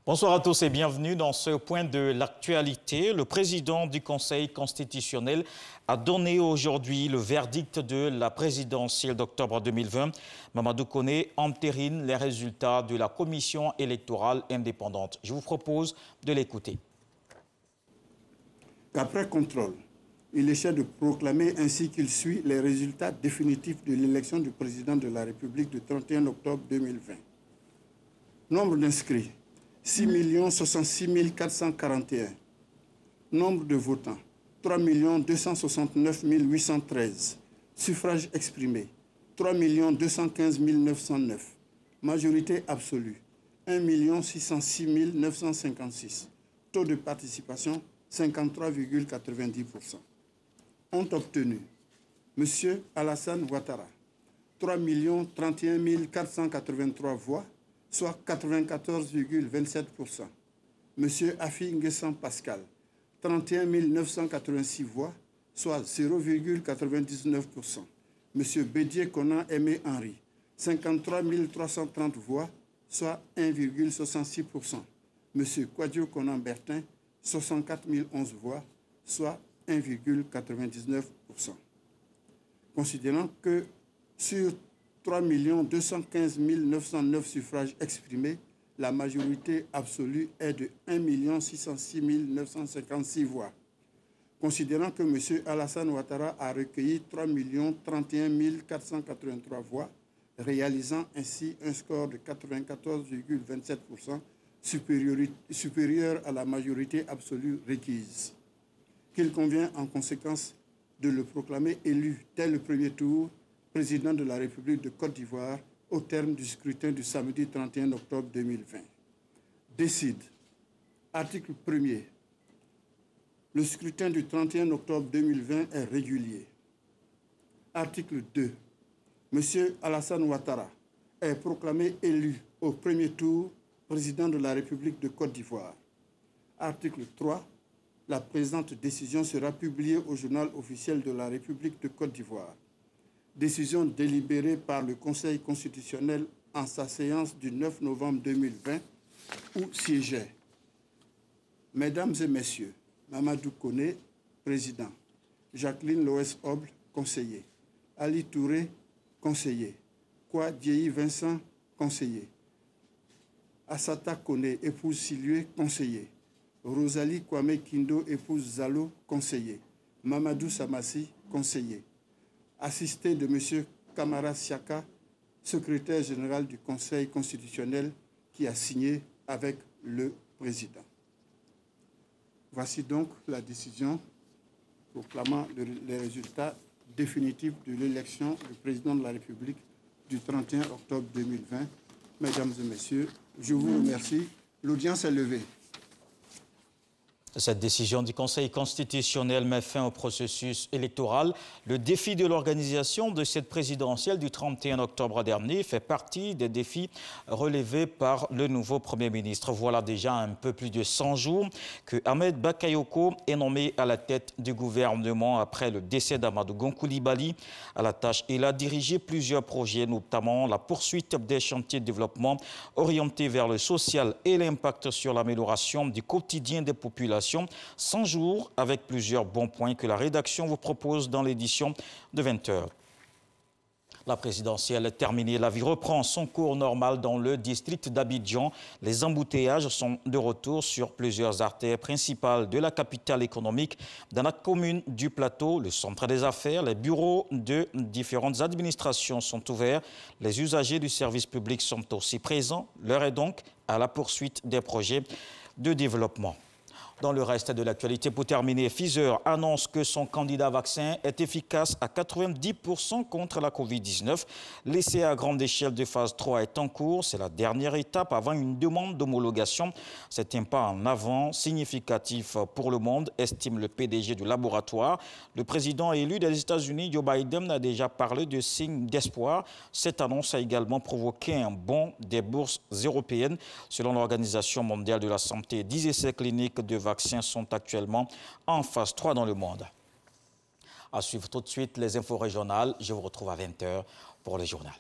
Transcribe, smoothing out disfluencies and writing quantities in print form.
Bonsoir à tous et bienvenue dans ce point de l'actualité. Le président du Conseil constitutionnel a donné aujourd'hui le verdict de la présidentielle d'octobre 2020. Mamadou Koné entérine les résultats de la commission électorale indépendante. Je vous propose de l'écouter. Qu'après contrôle, il essaie de proclamer ainsi qu'il suit les résultats définitifs de l'élection du président de la République du 31 octobre 2020. Nombre d'inscrits, 6 066 441. Nombre de votants, 3 269 813. Suffrages exprimés, 3 215 909. Majorité absolue, 1 606 956. Taux de participation, 53,90%. Ont obtenu M. Alassane Ouattara, 3 031 483 voix, soit 94,27%. M. Afi Nguessan Pascal, 31 986 voix, soit 0,99%. M. Bédié Konan Aimé Henri, 53 330 voix, soit 1,66%. M. Kouadio Konan Bertin, 64 011 voix, soit 1,99%. Considérant que sur 3 215 909 suffrages exprimés, la majorité absolue est de 1 606 956 voix. Considérant que M. Alassane Ouattara a recueilli 3 031 483 voix, réalisant ainsi un score de 94,27%, supérieur à la majorité absolue requise. Qu'il convient en conséquence de le proclamer élu dès le premier tour président de la République de Côte d'Ivoire au terme du scrutin du samedi 31 octobre 2020. Décide. Article 1er. Le scrutin du 31 octobre 2020 est régulier. Article 2. M. Alassane Ouattara est proclamé élu au premier tour président de la République de Côte d'Ivoire. Article 3. La présente décision sera publiée au journal officiel de la République de Côte d'Ivoire. Décision délibérée par le Conseil constitutionnel en sa séance du 9 novembre 2020 où siégeaient Mesdames et Messieurs, Mamadou Koné, président, Jacqueline Loès Oble, conseiller, Ali Touré, conseiller, Kwa Diéhi Vincent, conseiller, Assata Koné, épouse Silué, conseiller, Rosalie Kwame Kindo, épouse Zalo, conseiller, Mamadou Samassi, conseiller, assisté de M. Kamara Siaka, secrétaire général du Conseil constitutionnel, qui a signé avec le président. Voici donc la décision proclamant les résultats définitifs de l'élection du président de la République du 31 octobre 2020. Mesdames et messieurs, je vous remercie. L'audience est levée. Cette décision du Conseil constitutionnel met fin au processus électoral. Le défi de l'organisation de cette présidentielle du 31 octobre dernier fait partie des défis relevés par le nouveau Premier ministre. Voilà déjà un peu plus de 100 jours que Ahmed Bakayoko est nommé à la tête du gouvernement après le décès d'Amadou Gon Coulibaly à la tâche. Il a dirigé plusieurs projets, notamment la poursuite des chantiers de développement orientés vers le social et l'impact sur l'amélioration du quotidien des populations. 100 jours avec plusieurs bons points que la rédaction vous propose dans l'édition de 20h. La présidentielle est terminée. La vie reprend son cours normal dans le district d'Abidjan. Les embouteillages sont de retour sur plusieurs artères principales de la capitale économique. Dans la commune du Plateau, le centre des affaires, les bureaux de différentes administrations sont ouverts. Les usagers du service public sont aussi présents. L'heure est donc à la poursuite des projets de développement. Dans le reste de l'actualité, pour terminer, Pfizer annonce que son candidat vaccin est efficace à 90% contre la Covid-19. L'essai à grande échelle de phase 3 est en cours. C'est la dernière étape avant une demande d'homologation. C'est un pas en avant significatif pour le monde, estime le PDG du laboratoire. Le président élu des États-Unis, Joe Biden, a déjà parlé de signes d'espoir. Cette annonce a également provoqué un bond des bourses européennes. Selon l'Organisation mondiale de la santé, 10 essais cliniques de vaccins sont actuellement en phase 3 dans le monde. À suivre tout de suite les infos régionales. Je vous retrouve à 20h pour le journal.